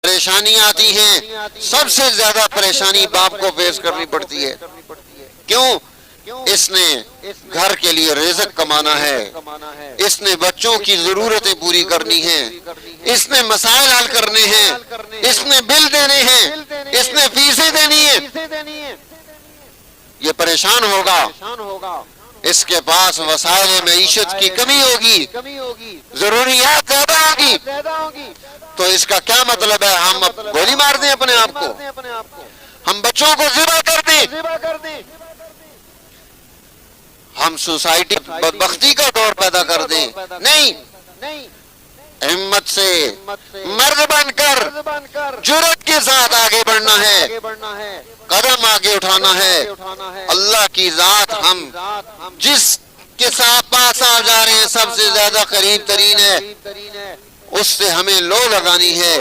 پریشانی آتی ہیں، سب سے زیادہ پریشانی باپ کو فیس کرنی پڑتی ہے۔ کیوں؟ اس نے گھر کے لیے رزق کمانا ہے، اس نے بچوں کی ضرورتیں پوری کرنی ہیں، اس نے مسائل حل کرنے ہیں، اس نے بل دینے ہیں، اس نے فیسیں دینی ہیں۔ یہ پریشان ہوگا، اس کے پاس وسائل معیشت کی کمی ہوگی، ضروریات زیادہ ہوگی۔ تو اس کا کیا مطلب ہے؟ ہم گولی مار دیں اپنے آپ کو، ہم بچوں کو ذبح کر دیں، ہم سوسائٹی بدبختی کا دور پیدا کر دیں؟ نہیں، ہمت سے مرد بن کر جرأت کے ساتھ آگے بڑھنا ہے، قدم آگے اٹھانا ہے۔ اللہ کی ذات ہم جس کے ساتھ پاس آ جا رہے ہیں سب سے زیادہ قریب ترین ہے، اس سے ہمیں لو لگانی ہے۔